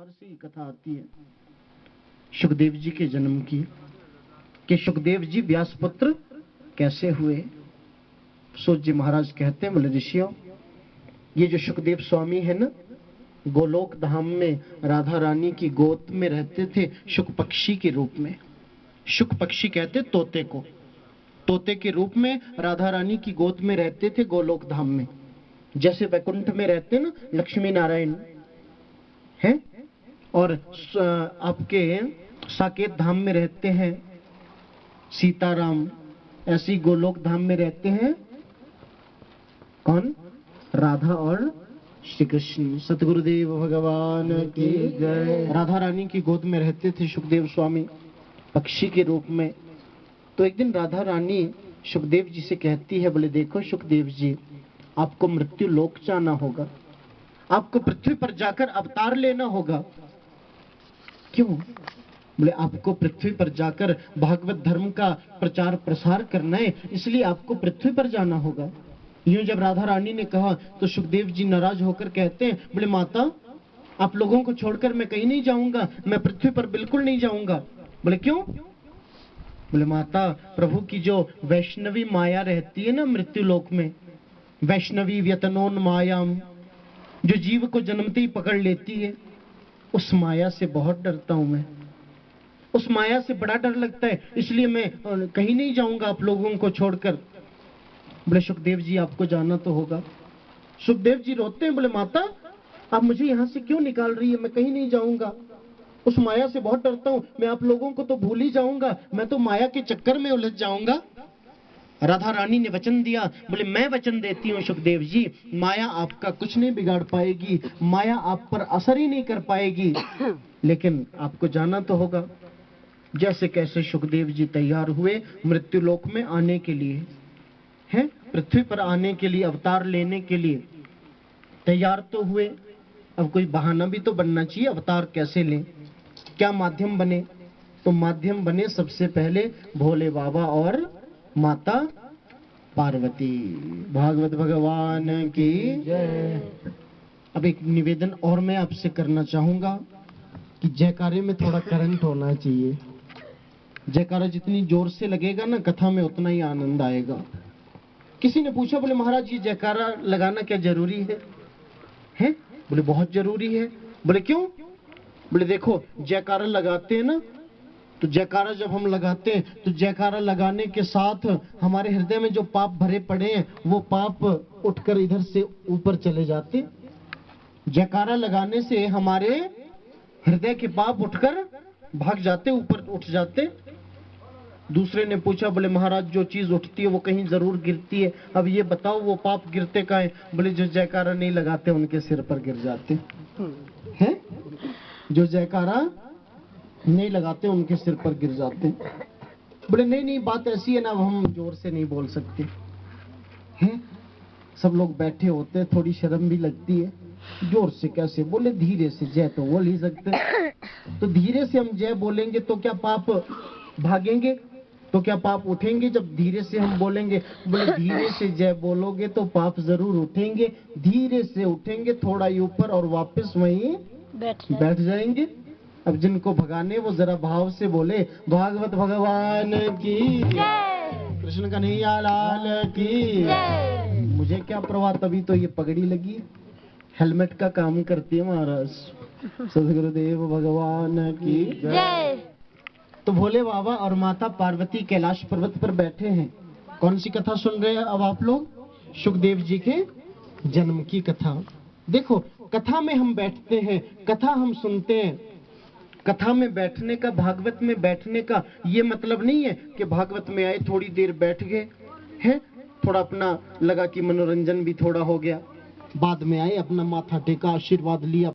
बिहार से ही कथा आती है सुखदेव जी के जन्म की, कि सुखदेव जी व्यासपुत्र कैसे हुए। सूत जी महाराज कहते हैं, बोले ऋषियों, ये जो सुखदेव स्वामी है ना, गोलोक धाम में राधा रानी की गोद में रहते थे शुक पक्षी के रूप में। शुक पक्षी कहते तोते को, तोते के रूप में राधा रानी की गोद में रहते थे गोलोक धाम में। जैसे वैकुंठ में रहते ना लक्ष्मी नारायण हैं, और आपके साकेत धाम में रहते हैं सीताराम, ऐसी गोलोक धाम में रहते हैं कौन? राधा और श्री कृष्ण। सतगुरुदेव भगवान की जय। राधा रानी की गोद में रहते थे सुखदेव स्वामी पक्षी के रूप में। तो एक दिन राधा रानी सुखदेव जी से कहती है, बोले देखो सुखदेव जी, आपको मृत्यु लोक जाना होगा, आपको पृथ्वी पर जाकर अवतार लेना होगा। क्यों? बोले आपको पृथ्वी पर जाकर भागवत धर्म का प्रचार प्रसार करना है, इसलिए आपको पृथ्वी पर जाना होगा। यूं जब राधा रानी ने कहा तो सुखदेव जी नाराज होकर कहते हैं, बोले माता, आप लोगों को छोड़कर मैं कहीं नहीं जाऊंगा, मैं पृथ्वी पर बिल्कुल नहीं जाऊंगा। बोले क्यों? बोले माता, प्रभु की जो वैष्णवी माया रहती है ना मृत्यु लोक में, वैष्णवी व्यतनोन मायाम, जो जीव को जन्मते ही पकड़ लेती है, उस माया से बहुत डरता हूं मैं, उस माया से बड़ा डर लगता है, इसलिए मैं कहीं नहीं जाऊंगा आप लोगों को छोड़कर। बोले सुखदेव जी आपको जाना तो होगा। सुखदेव जी रोते हैं, बोले माता, आप मुझे यहां से क्यों निकाल रही है, मैं कहीं नहीं जाऊंगा, उस माया से बहुत डरता हूं, मैं आप लोगों को तो भूल ही जाऊंगा, मैं तो माया के चक्कर में उलझ जाऊंगा। राधा रानी ने वचन दिया, बोले मैं वचन देती हूँ सुखदेव जी, माया आपका कुछ नहीं बिगाड़ पाएगी, माया आप पर असर ही नहीं कर पाएगी, लेकिन आपको जाना तो होगा। जैसे कैसे सुखदेव जी तैयार हुए मृत्यु लोक में आने के लिए, हैं पृथ्वी पर आने के लिए, अवतार लेने के लिए तैयार तो हुए। अब कोई बहाना भी तो बनना चाहिए, अवतार कैसे लें, क्या माध्यम बने? तो माध्यम बने सबसे पहले भोले बाबा और माता पार्वती। भागवत भगवान की जय। अब एक निवेदन और मैं आपसे करना चाहूंगा कि जयकारे में थोड़ा करंट होना चाहिए। जयकारा जितनी जोर से लगेगा ना कथा में, उतना ही आनंद आएगा। किसी ने पूछा, बोले महाराज ये जयकारा लगाना क्या जरूरी है? हैं? बोले बहुत जरूरी है। बोले क्यों? बोले देखो, जयकारा लगाते हैं ना, तो जयकारा जब हम लगाते हैं तो जयकारा लगाने के साथ हमारे हृदय में जो पाप भरे पड़े हैं वो पाप उठकर इधर से ऊपर चले जाते। जयकारा लगाने से हमारे हृदय के पाप उठकर भाग जाते, ऊपर उठ जाते। दूसरे ने पूछा, बोले महाराज जो चीज उठती है वो कहीं जरूर गिरती है, अब ये बताओ वो पाप गिरते कहाँ है? बोले जो जयकारा नहीं लगाते उनके सिर पर गिर जाते हैं, जो जयकारा नहीं लगाते उनके सिर पर गिर जाते। बोले नहीं नहीं, बात ऐसी है ना, हम जोर से नहीं बोल सकते हैं, सब लोग बैठे होते हैं, थोड़ी शर्म भी लगती है, जोर से कैसे? बोले धीरे से जय तो बोल ही सकते, तो धीरे से हम जय बोलेंगे तो क्या पाप भागेंगे, तो क्या पाप उठेंगे जब धीरे से हम बोलेंगे? बोले धीरे से जय बोलोगे तो पाप जरूर उठेंगे, धीरे से उठेंगे, थोड़ा ही ऊपर और वापस वहीं बैठ जाएंगे। अब जिनको भगाने वो जरा भाव से बोले, भागवत भगवान की जय, कृष्ण कन्हैया लाल की जय। मुझे क्या परवाह, तभी तो ये पगड़ी लगी, हेलमेट का काम करती है महाराज। सदगुरुदेव भगवान की जय। तो भोले बाबा और माता पार्वती कैलाश पर्वत पर बैठे हैं। कौन सी कथा सुन रहे हैं अब आप लोग? सुखदेव जी के जन्म की कथा। देखो, कथा में हम बैठते हैं, कथा हम सुनते हैं। कथा में बैठने का, भागवत में बैठने का ये मतलब नहीं है कि भागवत में आए थोड़ी देर बैठ गए हैं, थोड़ा अपना लगा कि मनोरंजन भी थोड़ा हो गया, बाद में आए अपना माथा टेका, आशीर्वाद लिया।